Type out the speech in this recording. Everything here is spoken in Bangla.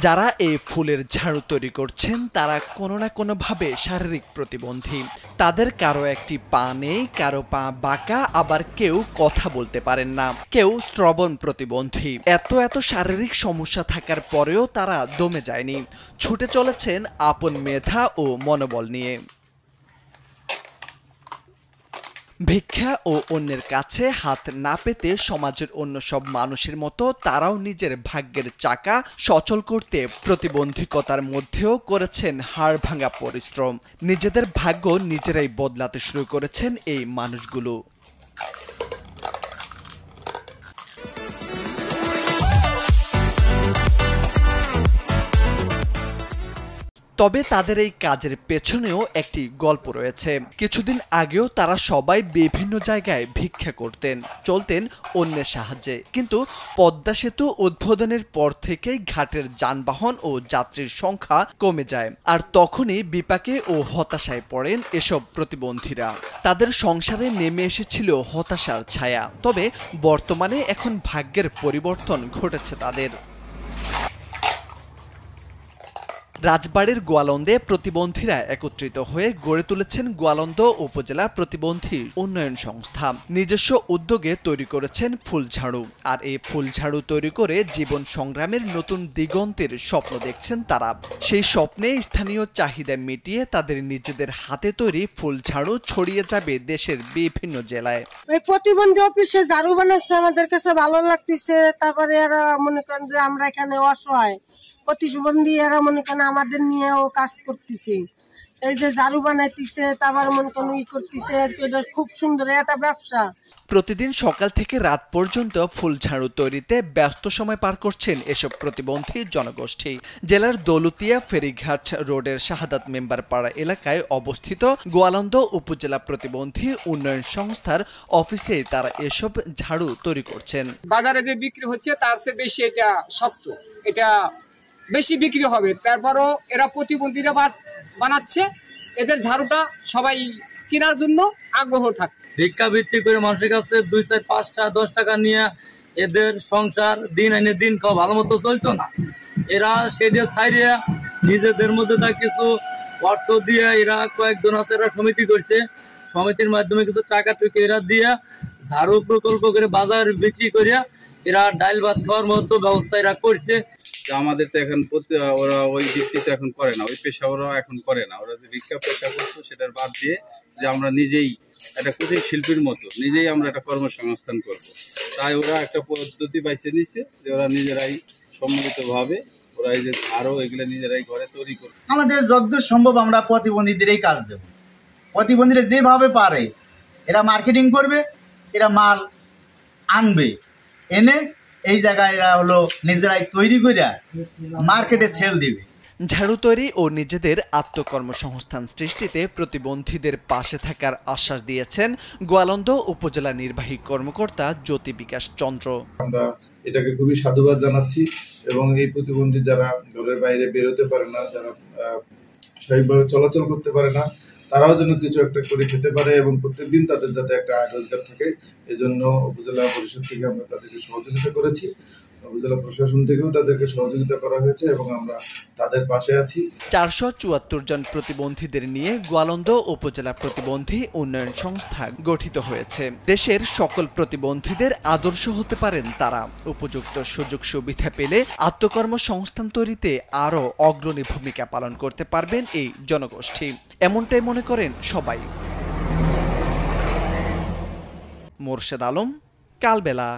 যারা এই ফুলের ঝাড়ু তৈরি করছেন তারা কোনো না কোনোভাবে শারীরিক প্রতিবন্ধী। তাদের কারো একটি পা নেই, কারো পা বাঁকা, আবার কেউ কথা বলতে পারেন না, কেউ শ্রবণ প্রতিবন্ধী। এত শারীরিক সমস্যা থাকার পরেও তারা দমে যায়নি, ছুটে চলেছেন আপন মেধা ও মনোবল নিয়ে। ভিক্ষা ও অন্যের কাছে হাত না পেতে সমাজের অন্য সব মানুষের মতো তারাও নিজের ভাগ্যের চাকা সচল করতে প্রতিবন্ধকতার মধ্যেও করেছেন হাড়ভাঙা পরিশ্রম। নিজেদের ভাগ্য নিজেরাই বদলাতে শুরু করেছেন এই মানুষগুলো। তবে তাদের এই কাজের পেছনেও একটি গল্প রয়েছে। কিছুদিন আগেও তারা সবাই বিভিন্ন জায়গায় ভিক্ষা করতেন, চলতেন অন্যের সাহায্যে। কিন্তু পদ্মা সেতু উদ্বোধনের পর থেকেই ঘাটের যানবাহন ও যাত্রীর সংখ্যা কমে যায়, আর তখনই বিপাকে ও হতাশায় পড়েন এসব প্রতিবন্ধীরা। তাদের সংসারে নেমে এসেছিল হতাশার ছায়া। তবে বর্তমানে এখন ভাগ্যের পরিবর্তন ঘটেছে তাদের। রাজবাড়ীর গোয়ালন্দে প্রতিবন্ধীরা একত্রিত হয়ে গড়ে তুলেছেন গোয়ালন্দ উপজেলা প্রতিবন্ধী উন্নয়ন সংস্থা। নিজস্ব উদ্যোগে তৈরি করেছেন ফুলঝাড়ু, আর এই ফুলঝাড়ু তৈরি করে জীবন সংগ্রামের নতুন দিগন্তের স্বপ্ন দেখছেন তারা। সেই স্বপ্নে স্থানীয় চাহিদা মিটিয়ে তাদের নিজেদের হাতে তৈরি ফুলঝাড়ু ছড়িয়ে যাবে দেশের বিভিন্ন জেলায়। ওই প্রতিবন্ধী অফিসে ঝাড়ু বানাচ্ছে, আমাদের কাছে ভালো লাগতেছে। তারপরে এরা মনে করেন যে আমরা এখানে অসহায় প্রতিবন্ধী, এরা মনে করেন আমাদের নিয়েও কাজ করতেছে। এই যে ঝাড়ু বানাইতেছে, তারপর মনে করেন করতেছে, খুব সুন্দর একটা ব্যবসা। প্রতিদিন সকাল থেকে রাত পর্যন্ত ফুলঝাড়ু তৈরিতে ব্যস্ত সময় পার করছেন এসব প্রতিবন্ধী জনগোষ্ঠী। জেলার দৌলতিয়া ফেরিঘাট রোডের শাহাদাত মেম্বার পাড়া এলাকায় অবস্থিত গোয়ালন্দ উপজেলা প্রতিবন্ধী উন্নয়ন সংস্থার অফিসে তারা এসব ঝাড়ু তৈরি করছেন। বাজারে যে বিক্রি হচ্ছে তার চেয়ে বেশি এটা শক্ত, এটা বেশি বিক্রি হবে। তারপরও এরা প্রতিবন্ধীরা বানাচ্ছে, এদের ঝাড়ুটা সবাই কেনার জন্য আগ্রহ থাকে। ভিক্ষা ভিত্তি করে মানুষের কাছে 2, 4, 5, 10 টাকা নিয়ে এদের সংসার দিন আনে দিন খাওয়া ভালো মতো চলতো না। এরা সেটা ছাড়িয়ে নিজেদের মধ্যে তা কিছু অর্থ দিয়ে এরা কয়েকজন আছে, এরা সমিতি করছে, সমিতির মাধ্যমে কিছু টাকা টুকে এরা দিয়ে ঝাড়ু প্রকল্প করে বাজার বিক্রি করিয়া এরা ডাল ভাত খাওয়ার মতো ব্যবস্থা এরা করছে। আমাদের তো এখন ওরা ওই ভিত্তিতে এখন করে না, ওই পেশা ওরা এখন করে না। ওরা যে ভিক্ষা পেশা করতো সেটার বাদ দিয়ে যে আমরা নিজেই একটা কুটির শিল্পীর মতো নিজেই আমরা একটা কর্মসংস্থান করব, তাই ওরা একটা পদ্ধতি বাইছে নিচ্ছে যে ওরা নিজেরাই সম্মিলিতভাবে ওরা এই যে ঝাড়ু এগুলো নিজেরাই ঘরে তৈরি করবে। আমাদের যতদূর সম্ভব আমরা প্রতিবন্ধীদেরই কাজ দেব। প্রতিবন্ধীরা যেভাবে পারে এরা মার্কেটিং করবে, এরা মাল আনবে, এনে এই জায়গায় এরা হলো নিজেরাই তৈরি করে মার্কেটে সেল দিবে। ঝাড়ু তৈরি ও নিজেদের আত্মকর্মসংস্থান সৃষ্টিতে প্রতিবন্ধীদের পাশে থাকার আশ্বাস দিয়েছেন গোয়ালন্দ উপজেলা নির্বাহী কর্মকর্তা জ্যোতি বিকাশ চন্দ্র। আমরা এটাকে খুবই সাধুবাদ জানাচ্ছি এবং এই প্রতিবন্ধী যারা ঘরের বাইরে বেরোতে পারে না, যারা স্বাভাবিকভাবে চলাচল করতে পারে না, তারাও যেন কিছু একটা করে খেতে পারে এবং প্রত্যেকদিন তাদের যাতে একটা আয় রোজগার থাকে, এজন্য উপজেলা পরিষদ থেকে আমরা তাদেরকে সহযোগিতা করেছি, উপজেলা প্রশাসন থেকেও তাদেরকে সহযোগিতা করা হয়েছে এবং আমরা তাদের পাশে আছি। 474 জন প্রতিবন্ধীদের নিয়ে গোয়ালন্দ উপজেলা প্রতিবন্ধী উন্নয়ন সংস্থা গঠিত হয়েছে। দেশের সকল প্রতিবন্ধীদের আদর্শ হতে পারেন তারা। উপযুক্ত সুযোগ সুবিধা পেলে আত্মকর্মসংস্থান তৈরিতে আরও অগ্রণী ভূমিকা পালন করতে পারবেন এই জনগোষ্ঠী, এমনটাই মনে করেন সবাই। মোরশেদ আলম, কালবেলা।